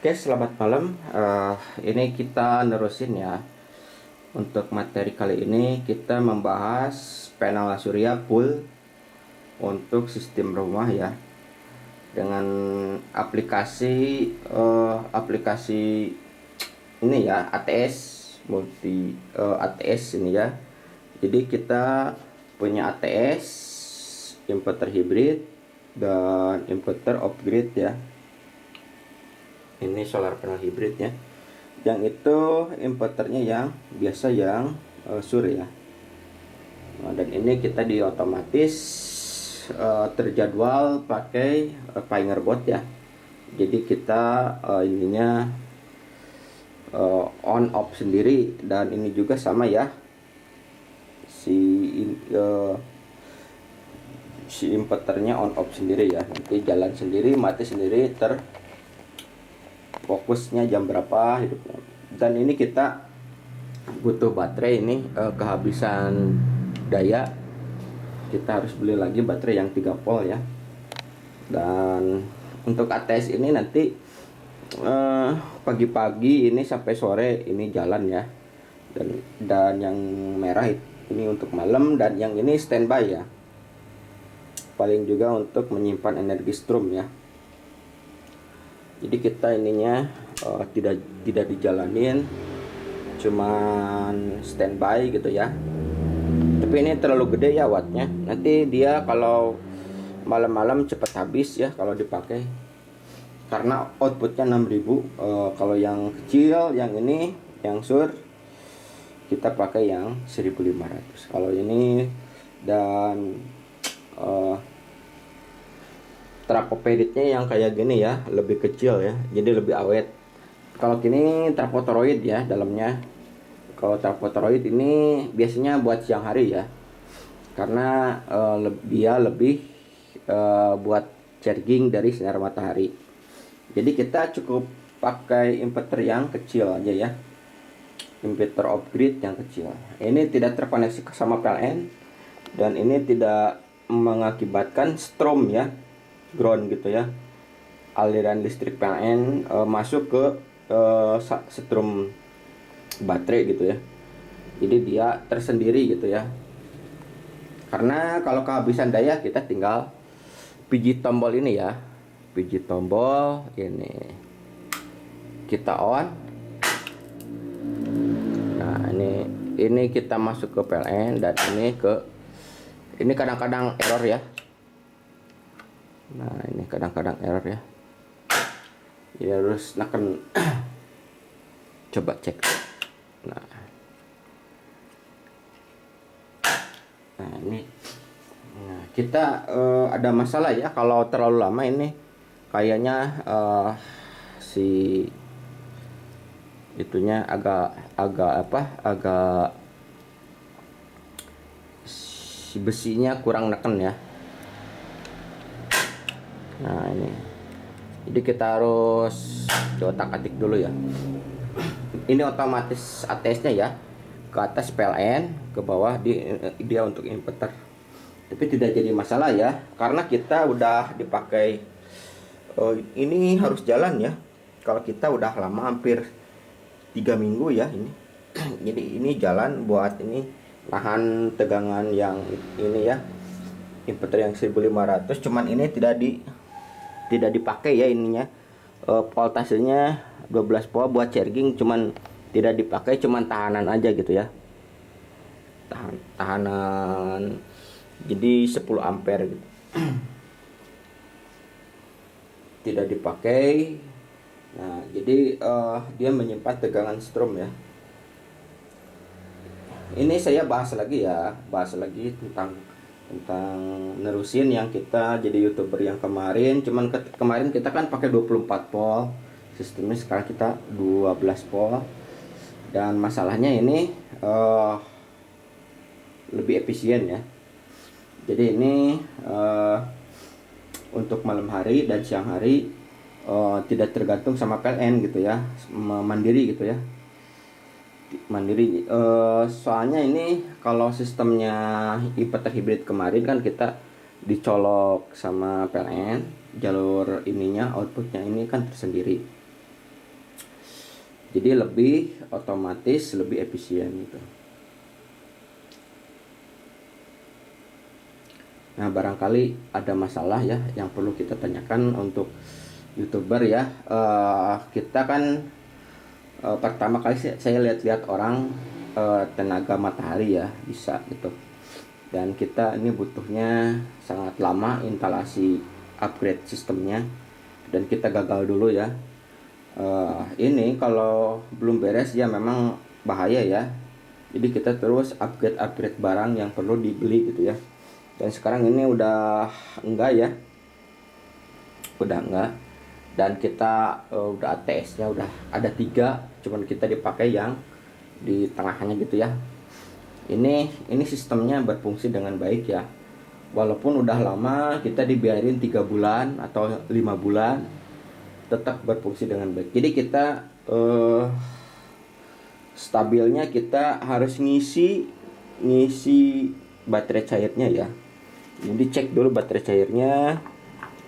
Oke, selamat malam. Ini kita nerusin ya. Untuk materi kali ini kita membahas panel surya full untuk sistem rumah ya. Dengan aplikasi ini ya, ATS ATS ini ya. Jadi kita punya ATS, inverter hybrid dan inverter off grid ya. Ini solar panel hybrid ya. Yang itu inverternya yang biasa yang sur ya. Nah, dan ini kita di otomatis terjadwal pakai Fingerbot ya. Jadi kita ininya on off sendiri, dan ini juga sama ya, si si inverternya on off sendiri ya. Nanti jalan sendiri, mati sendiri, fokusnya jam berapa hidupnya. Dan ini kita butuh baterai, ini kehabisan daya, kita harus beli lagi baterai yang 3 volt ya. Dan untuk ATS ini nanti pagi-pagi ini sampai sore ini jalan ya. Dan yang merah ini untuk malam, dan yang ini standby ya, paling juga untuk menyimpan energi strom ya. Jadi kita ininya tidak dijalanin, cuman standby gitu ya. Tapi ini terlalu gede ya wattnya, nanti dia kalau malam-malam cepat habis ya kalau dipakai, karena outputnya 6000. Kalau yang kecil, yang ini yang sur, kita pakai yang 1500 kalau ini. Dan trapopeditnya yang kayak gini ya, lebih kecil ya, jadi lebih awet. Kalau gini trapotoroid ya dalamnya. Kalau trapotoroid ini biasanya buat siang hari ya, karena dia lebih buat charging dari sinar matahari. Jadi kita cukup pakai inverter yang kecil aja ya, inverter off grid yang kecil. Ini tidak terkoneksi sama PLN, dan ini tidak mengakibatkan strom ya, ground gitu ya, aliran listrik PLN masuk ke setrum baterai gitu ya. Jadi dia tersendiri gitu ya. Karena kalau kehabisan daya, kita tinggal pijit tombol ini ya, pijit tombol ini, kita on. Nah ini kita masuk ke PLN, dan ini kadang-kadang error ya. Nah ini kadang-kadang error ya, ya harus neken. Coba cek. Nah ini kita ada masalah ya kalau terlalu lama. Ini kayaknya si itunya agak si besinya kurang neken ya. Nah ini, jadi kita harus otak-atik dulu ya. Ini otomatis ATS-nya ya, ke atas PLN, ke bawah dia untuk inverter. Tapi tidak jadi masalah ya, karena kita udah dipakai. Ini harus jalan ya, kalau kita udah lama, hampir 3 minggu ya ini. Jadi ini jalan buat ini nahan tegangan yang ini ya, inverter yang 1500. Cuman ini tidak dipakai ya ininya. Voltasenya 12 volt buat charging, cuman tidak dipakai, cuman tahanan aja gitu ya, tahanan, jadi 10 ampere gitu. Tidak dipakai. Nah jadi dia menyimpan tegangan strom ya. Ini saya bahas lagi tentang nerusin yang kita jadi youtuber yang kemarin. Cuman kemarin kita kan pakai 24 volt sistemnya, sekarang kita 12 volt. Dan masalahnya ini lebih efisien ya. Jadi ini untuk malam hari dan siang hari tidak tergantung sama PLN gitu ya, mandiri gitu ya, mandiri. Soalnya ini kalau sistemnya inverter hybrid kemarin kan kita dicolok sama PLN, jalur ininya, outputnya ini kan tersendiri. Jadi lebih otomatis, lebih efisien gitu. Nah, barangkali ada masalah ya yang perlu kita tanyakan untuk YouTuber ya. Kita kan pertama kali saya lihat-lihat orang tenaga matahari ya bisa gitu. Dan kita ini butuhnya sangat lama instalasi upgrade sistemnya, dan kita gagal dulu ya. Ini kalau belum beres ya memang bahaya ya. Jadi kita terus upgrade barang yang perlu dibeli gitu ya. Dan sekarang ini udah enggak ya, udah enggak. Dan kita udah ATS-nya udah ada 3, cuman kita dipakai yang di tengahnya gitu ya. Ini sistemnya berfungsi dengan baik ya. Walaupun udah lama kita dibiarin 3 bulan atau 5 bulan, tetap berfungsi dengan baik. Jadi kita stabilnya kita harus ngisi baterai cairnya ya. Jadi cek dulu baterai cairnya,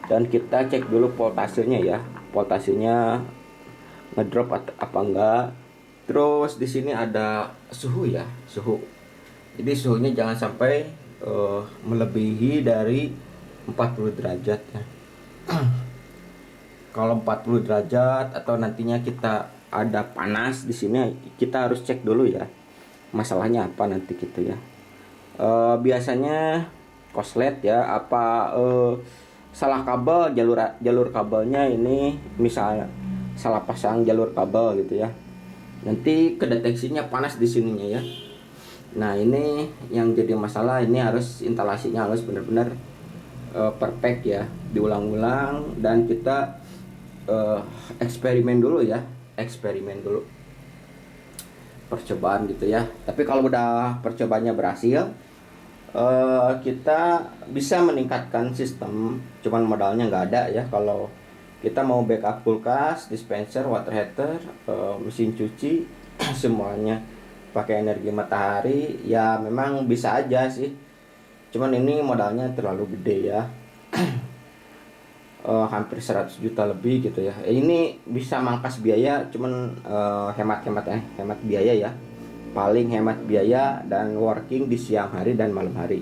dan kita cek dulu voltasenya ya. Voltasenya ngedrop apa enggak. Terus di sini ada suhu ya, suhu. Jadi suhunya jangan sampai melebihi dari 40 derajat ya. Kalau 40 derajat atau nantinya kita ada panas di sini, kita harus cek dulu ya masalahnya apa nanti gitu ya. Biasanya korslet ya, apa salah kabel, jalur kabelnya ini misalnya salah pasang jalur kabel gitu ya. Nanti kedeteksinya panas di sininya ya. Nah, ini yang jadi masalah. Ini harus instalasinya harus benar-benar perfect ya, diulang-ulang, dan kita eksperimen dulu ya, percobaan gitu ya. Tapi kalau udah percobaannya berhasil, kita bisa meningkatkan sistem, cuman modalnya nggak ada ya. Kalau kita mau backup kulkas, dispenser, water heater, mesin cuci semuanya pakai energi matahari ya, memang bisa aja sih, cuman ini modalnya terlalu gede ya. Hampir 100 juta lebih gitu ya. Ini bisa mangkas biaya, cuman hemat biaya ya. Paling hemat biaya dan working di siang hari dan malam hari.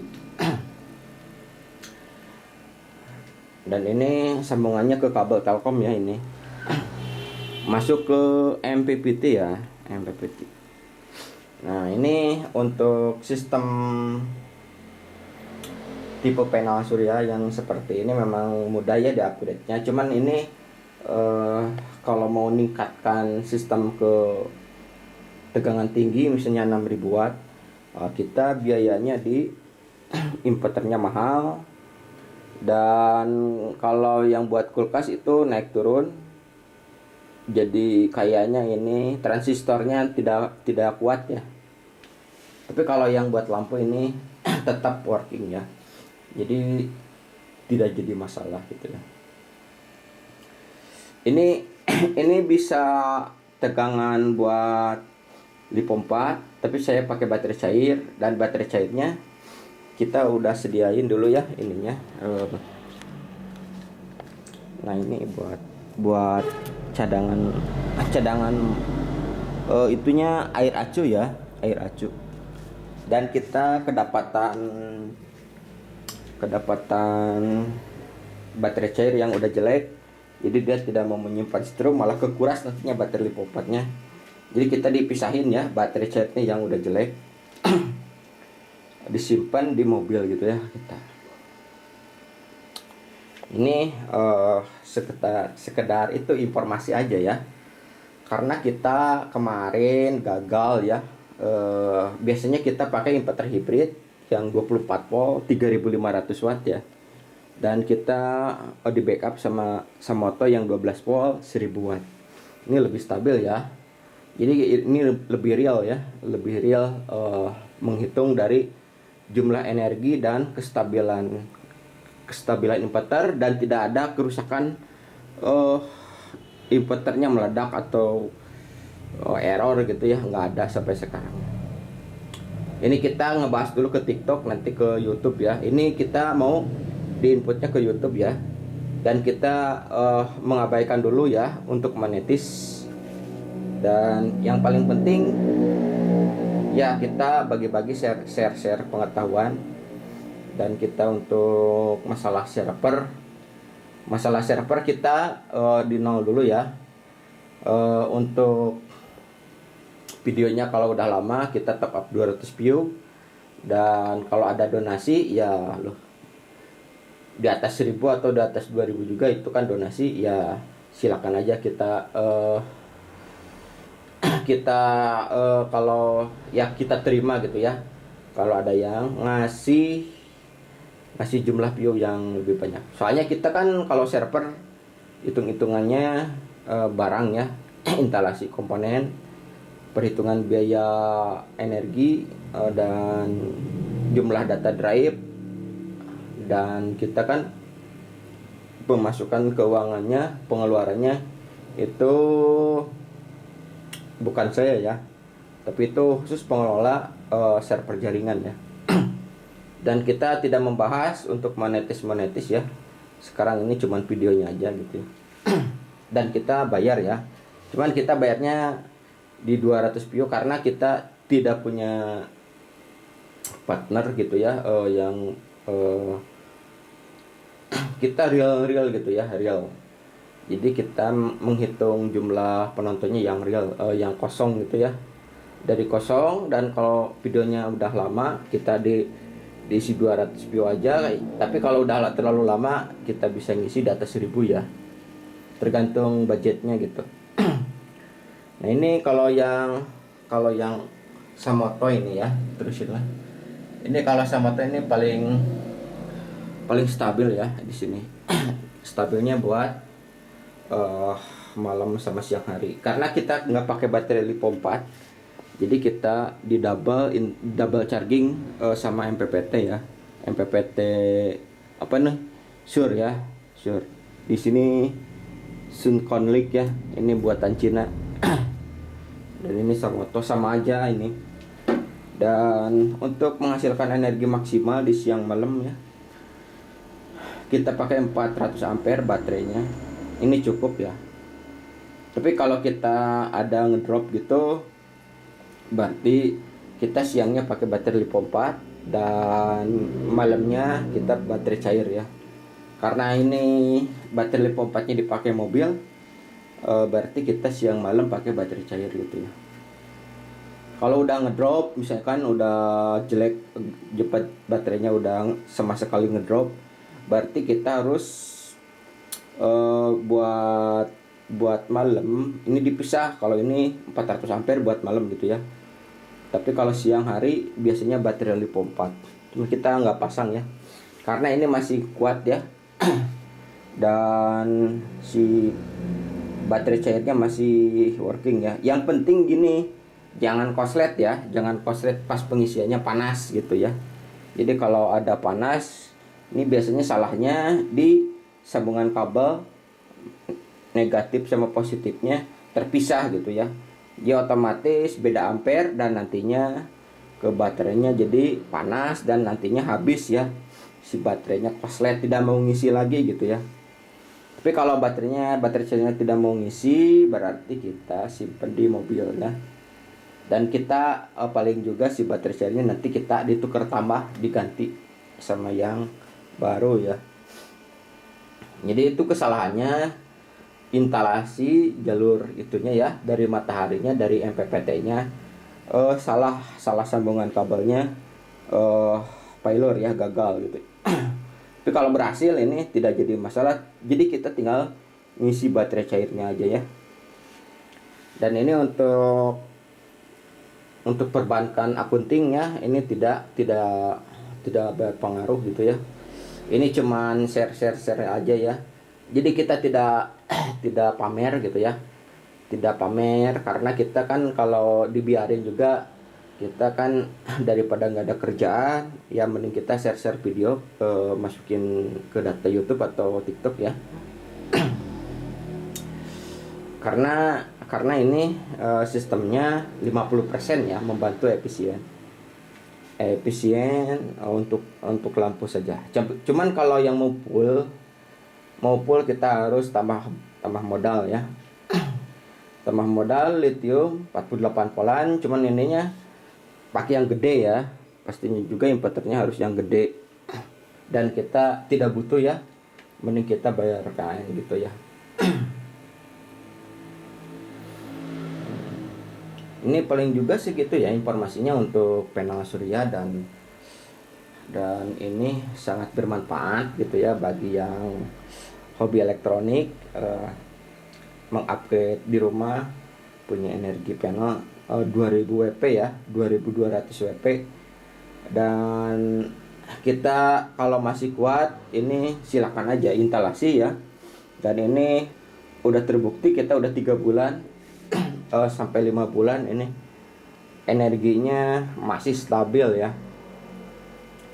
Dan ini sambungannya ke kabel Telkom ya, ini masuk ke MPPT ya, MPPT. Nah, ini untuk sistem tipe panel surya yang seperti ini memang mudah ya di-upgrade-nya. Cuman ini kalau mau meningkatkan sistem ke tegangan tinggi misalnya 6000 watt, kita biayanya di inverternya mahal. Dan kalau yang buat kulkas itu naik turun. Jadi kayaknya ini transistornya tidak kuat ya. Tapi kalau yang buat lampu ini tetap working ya. Jadi tidak jadi masalah gitu ya. Ini bisa tegangan buat lipo 4, tapi saya pakai baterai cair, dan baterai cairnya kita udah sediain dulu ya ininya. Nah, ini buat cadangan itunya air acu ya, air acu. Dan kita kedapatan baterai cair yang udah jelek, jadi dia tidak mau menyimpan strom, malah kekuras nantinya baterai lipo 4-nya. Jadi kita dipisahin ya baterai cairnya yang udah jelek disimpan di mobil gitu ya kita. Ini sekedar itu informasi aja ya, karena kita kemarin gagal ya. Biasanya kita pakai inverter hybrid yang 24 volt 3500 watt ya, dan kita di backup sama Moto yang 12 volt 1000 watt. Ini lebih stabil ya, jadi ini lebih real ya, lebih real menghitung dari jumlah energi dan kestabilan inverter, dan tidak ada kerusakan inverternya meledak atau error gitu ya, nggak ada sampai sekarang. Ini kita ngebahas dulu ke TikTok, nanti ke YouTube ya. Ini kita mau diinputnya ke YouTube ya, dan kita mengabaikan dulu ya untuk monetis. Dan yang paling penting ya kita bagi-bagi share pengetahuan. Dan kita untuk masalah server kita di nol dulu ya. Untuk videonya kalau udah lama kita top up 200 view, dan kalau ada donasi ya loh di atas 1000 atau di atas 2000 juga itu kan donasi ya, silakan aja kita kalau ya kita terima gitu ya, kalau ada yang ngasih jumlah view yang lebih banyak. Soalnya kita kan kalau server hitung-hitungannya barang ya, instalasi komponen, perhitungan biaya energi, dan jumlah data drive, dan kita kan pemasukan keuangannya, pengeluarannya itu bukan saya ya, tapi itu khusus pengelola server jaringan ya. Dan kita tidak membahas untuk monetis ya, sekarang ini cuman videonya aja gitu. Dan kita bayar ya, cuman kita bayarnya di 200 view karena kita tidak punya partner gitu ya, yang kita real gitu ya, real. Jadi kita menghitung jumlah penontonnya yang real, yang kosong gitu ya, dari kosong. Dan kalau videonya udah lama kita diisi 200 view aja, tapi kalau udah terlalu lama kita bisa ngisi di atas 1000 ya, tergantung budgetnya gitu. Nah ini kalau yang Samoto ini ya, terusin lah. Ini kalau Samoto ini paling stabil ya di sini. Stabilnya buat malam sama siang hari, karena kita nggak pakai baterai lipo 4, jadi kita di double charging sama MPPT ya, MPPT apa nih, Shure ya, Shure. Di sini Sunconlic ya, ini buatan Cina. Dan ini Samoto sama aja ini. Dan untuk menghasilkan energi maksimal di siang malam ya, kita pakai 400 ampere baterainya. Ini cukup ya. Tapi kalau kita ada ngedrop gitu, berarti kita siangnya pakai baterai lipo 4 dan malamnya kita baterai cair ya. Karena ini baterai lipo 4-nya dipakai mobil, berarti kita siang malam pakai baterai cair gitu ya. Kalau udah ngedrop, misalkan udah jelek, cepat baterainya udah sama sekali ngedrop, berarti kita harus buat malam ini dipisah. Kalau ini 400 ampere buat malam gitu ya. Tapi kalau siang hari biasanya baterai lipo 4. Cuma kita nggak pasang ya, karena ini masih kuat ya. Dan si baterai cairnya masih working ya. Yang penting gini, jangan koslet ya, jangan koslet pas pengisiannya panas gitu ya. Jadi kalau ada panas, ini biasanya salahnya di sambungan kabel negatif sama positifnya terpisah gitu ya. Dia otomatis beda ampere dan nantinya ke baterainya jadi panas dan nantinya habis ya. Si baterainya koslet, tidak mau ngisi lagi gitu ya. Tapi kalau baterai cairnya tidak mau ngisi, berarti kita simpen di mobil ya. Dan kita paling juga si baterai cairnya nanti kita ditukar tambah, diganti sama yang baru ya. Jadi itu kesalahannya instalasi jalur itunya ya, dari mataharinya, dari MPPT-nya salah sambungan kabelnya, failure ya, gagal gitu. Tapi kalau berhasil ini tidak jadi masalah, jadi kita tinggal ngisi baterai cairnya aja ya. Dan ini untuk perbankan akuntingnya ini tidak berpengaruh gitu ya. Ini cuman share aja ya. Jadi kita tidak pamer gitu ya. Tidak pamer karena kita kan kalau dibiarin juga, kita kan daripada nggak ada kerjaan ya, mending kita share video masukin ke data YouTube atau TikTok ya. karena ini sistemnya 50% ya, membantu efisien untuk lampu saja. Cuman kalau yang mau full kita harus tambah modal ya. Tambah modal lithium 48 volan, cuman ininya pakai yang gede ya. Pastinya juga inverternya harus yang gede. Dan kita tidak butuh ya, mending kita bayar PLN gitu ya. Ini paling juga sih gitu ya informasinya untuk panel surya, dan ini sangat bermanfaat gitu ya bagi yang hobi elektronik, mengupgrade di rumah, punya energi panel 2000 WP ya, 2200 WP. Dan kita kalau masih kuat ini silakan aja instalasi ya. Dan ini udah terbukti, kita udah 3 bulan sampai 5 bulan ini energinya masih stabil ya.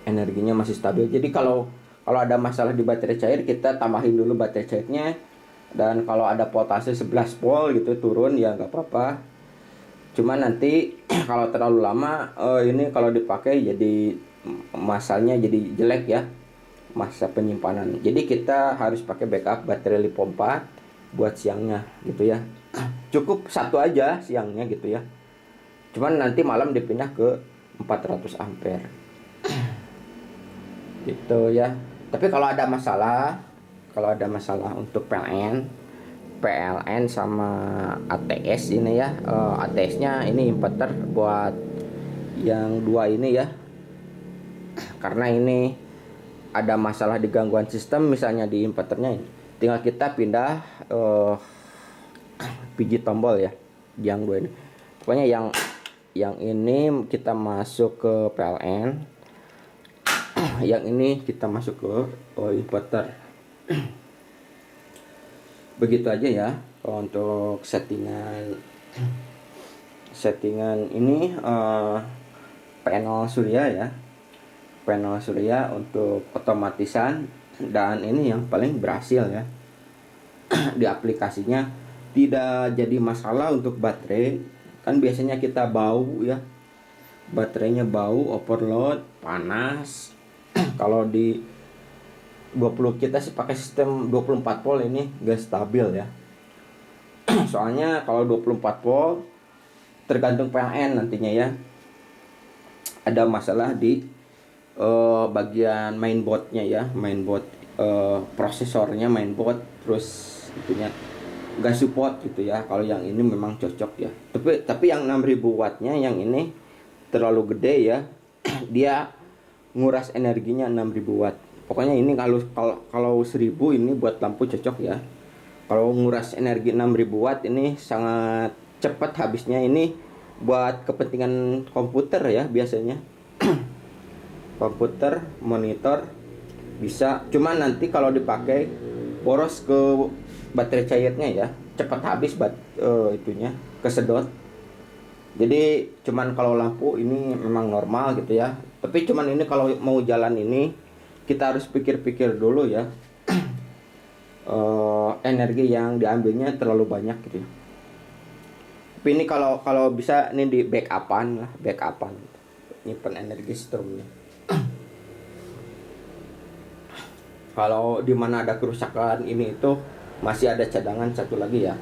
Energinya masih stabil. Jadi kalau ada masalah di baterai cair, kita tambahin dulu baterai cairnya. Dan kalau ada voltase 11 volt gitu turun ya nggak apa-apa. Cuma nanti kalau terlalu lama ini kalau dipakai jadi masanya jadi jelek ya, masa penyimpanan. Jadi kita harus pakai backup baterai lipo 4 buat siangnya gitu ya. Cukup satu aja siangnya gitu ya. Cuman nanti malam dipindah ke 400 ampere. Gitu ya. Tapi kalau ada masalah untuk PLN sama ATS ini ya, ATS-nya ini inverter buat yang dua ini ya. Karena ini ada masalah di gangguan sistem misalnya di inverternya, tinggal kita pindah pijit tombol ya, yang dua ini. Pokoknya yang ini kita masuk ke PLN, yang ini kita masuk ke inverter. Begitu aja ya untuk settingan ini panel surya ya. Panel surya untuk otomatisan, dan ini yang paling berhasil ya. Di aplikasinya tidak jadi masalah untuk baterai. Kan biasanya kita bau ya, baterainya bau, overload, panas. Kalau di 20 kita sih pakai sistem 24 volt, ini gak stabil ya. Soalnya kalau 24 volt tergantung PLN nantinya ya. Ada masalah di bagian mainboardnya ya, mainboard prosesornya, mainboard, terus itunya gak support gitu ya. Kalau yang ini memang cocok ya. Tapi yang 6000 wattnya yang ini terlalu gede ya. Dia nguras energinya 6000 watt. Pokoknya ini kalau 1000 ini buat lampu cocok ya. Kalau nguras energi 6000 watt ini sangat cepat habisnya. Ini buat kepentingan komputer ya biasanya. Komputer, monitor bisa. Cuman nanti kalau dipakai boros ke baterai cairnya ya, cepat habis itunya, kesedot. Jadi cuman kalau lampu ini memang normal gitu ya. Tapi cuman ini kalau mau jalan ini kita harus pikir-pikir dulu ya. Energi yang diambilnya terlalu banyak gitu ya. Tapi ini kalau bisa ini di backupan nyimpen energi strumnya. Kalau di mana ada kerusakan ini itu masih ada cadangan satu lagi ya.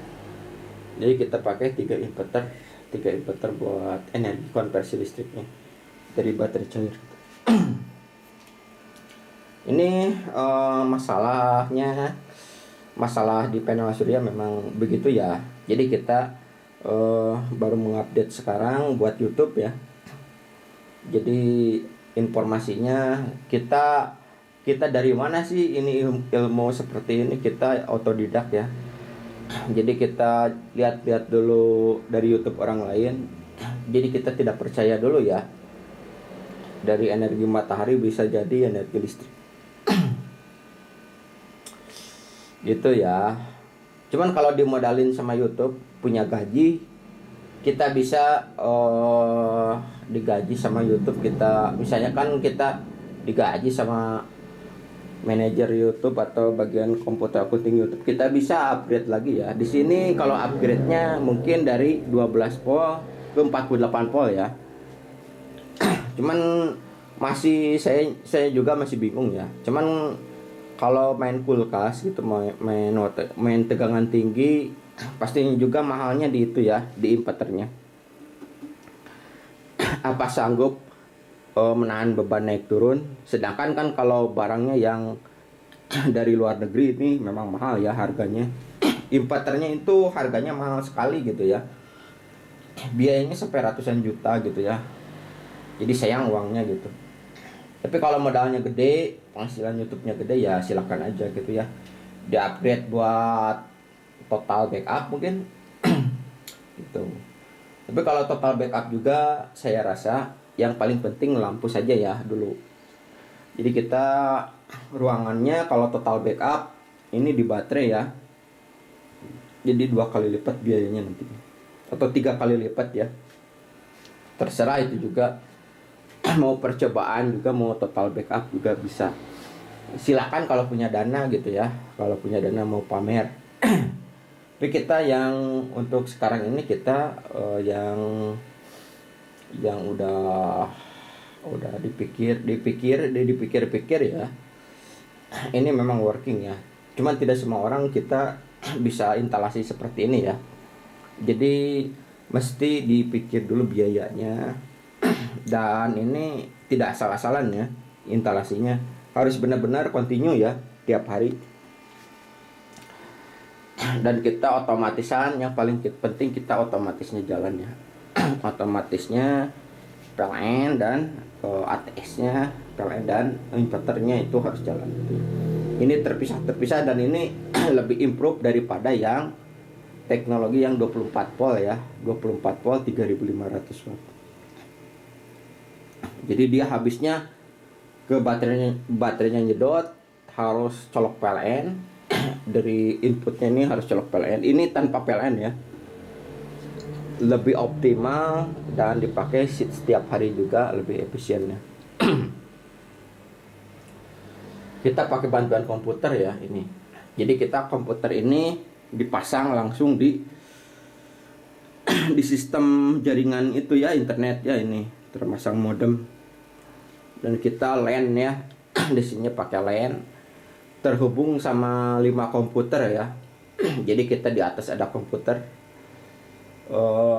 Jadi kita pakai 3 inverter buat energi konversi listriknya dari baterai cair. Ini masalah di panel surya memang begitu ya. Jadi kita baru mengupdate sekarang buat YouTube ya. Jadi informasinya kita dari mana sih ini ilmu seperti ini? Kita otodidak ya. Jadi kita lihat dulu dari YouTube orang lain. Jadi kita tidak percaya dulu ya. Dari energi matahari bisa jadi energi listrik. Gitu ya. Cuman kalau dimodalin sama YouTube, punya gaji, kita bisa digaji sama YouTube. Kita misalnya kan kita digaji sama manajer YouTube atau bagian komputer accounting YouTube, kita bisa upgrade lagi ya. Di sini kalau upgrade-nya mungkin dari 12 volt ke 48 volt ya. Cuman saya juga masih bingung ya. Cuman kalau main kulkas gitu, main tegangan tinggi, pastinya juga mahalnya di itu ya, di inverternya. Apa sanggup menahan beban naik turun? Sedangkan kan kalau barangnya yang dari luar negeri ini memang mahal ya harganya. Inverternya itu harganya mahal sekali gitu ya. Biayanya sampai ratusan juta gitu ya. Jadi sayang uangnya gitu. Tapi kalau modalnya gede, penghasilan YouTube-nya gede ya silakan aja gitu ya. Di upgrade buat total backup mungkin gitu. Tapi kalau total backup juga saya rasa yang paling penting lampu saja ya dulu. Jadi kita ruangannya kalau total backup ini di baterai ya. Jadi 2 kali lipat biayanya nanti. Atau 3 kali lipat ya. Terserah itu juga. Mau percobaan juga, mau total backup juga bisa. Silakan kalau punya dana gitu ya. Kalau punya dana mau pamer. Tapi kita yang untuk sekarang ini kita yang udah dipikir-pikir ya. Ini memang working ya. Cuman tidak semua orang kita bisa instalasi seperti ini ya. Jadi mesti dipikir dulu biayanya. Dan ini tidak asal-asalan ya instalasinya. Harus benar-benar continue ya tiap hari. Dan kita otomatisan, yang paling penting kita otomatisnya jalan ya. Otomatisnya PLN dan ATS-nya, PLN dan inverternya itu harus jalan. Ini terpisah dan ini lebih improve daripada yang teknologi yang 24 volt ya, 24 volt 3500 watt. Jadi dia habisnya ke baterainya nyedot, harus colok PLN. Dari inputnya ini harus colok PLN. Ini tanpa PLN ya. Lebih optimal dan dipakai setiap hari juga lebih efisiennya. Kita pakai bantuan komputer ya ini. Jadi kita komputer ini dipasang langsung di sistem jaringan itu ya, internet ya, ini termasang modem. Dan kita LAN ya. Di sini pakai LAN. Terhubung sama 5 komputer ya. Jadi kita di atas ada komputer,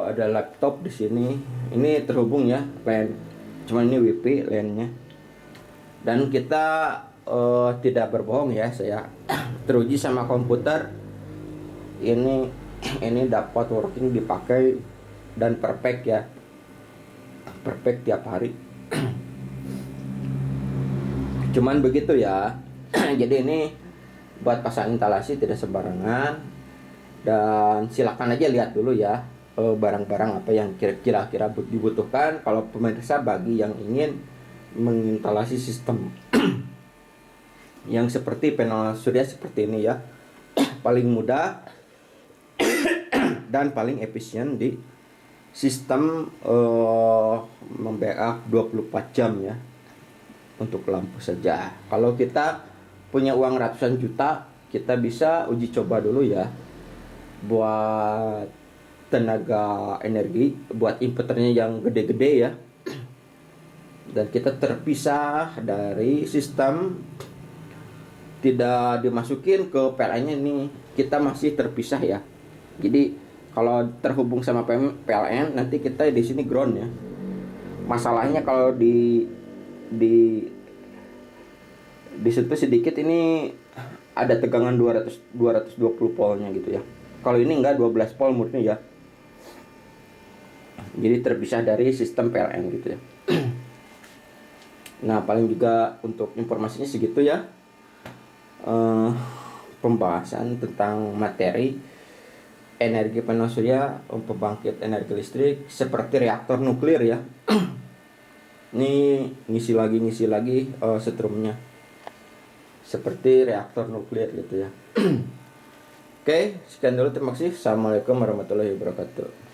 ada laptop di sini. Ini terhubung ya LAN. Cuman ini WiFi LAN-nya. Dan kita tidak berbohong ya, saya teruji sama komputer. Ini dapat working, dipakai dan perfect ya. Perfect tiap hari. Cuman begitu ya. Jadi ini buat pasang instalasi tidak sembarangan. Dan silakan aja lihat dulu ya barang-barang apa yang kira-kira dibutuhkan kalau pemirsa bagi yang ingin menginstalasi sistem yang seperti panel surya seperti ini ya. Paling mudah dan paling efisien di sistem membackup 24 jam ya. Untuk lampu saja. Kalau kita punya uang ratusan juta, kita bisa uji coba dulu ya buat tenaga energi, buat inverternya yang gede-gede ya. Dan kita terpisah dari sistem, tidak dimasukin ke PLN-nya nih, kita masih terpisah ya. Jadi kalau terhubung sama PLN nanti kita di sini ground ya. Masalahnya kalau di situ sedikit ini ada tegangan 220 voltnya gitu ya. Kalau ini enggak 12 volt murni ya. Jadi terpisah dari sistem PLN gitu ya. Nah, paling juga untuk informasinya segitu ya. Pembahasan tentang materi energi panel surya untuk pembangkit energi listrik seperti reaktor nuklir ya. Ini ngisi lagi setrumnya seperti reaktor nuklir gitu ya. Oke, sekian dulu, terima kasih. Assalamualaikum warahmatullahi wabarakatuh.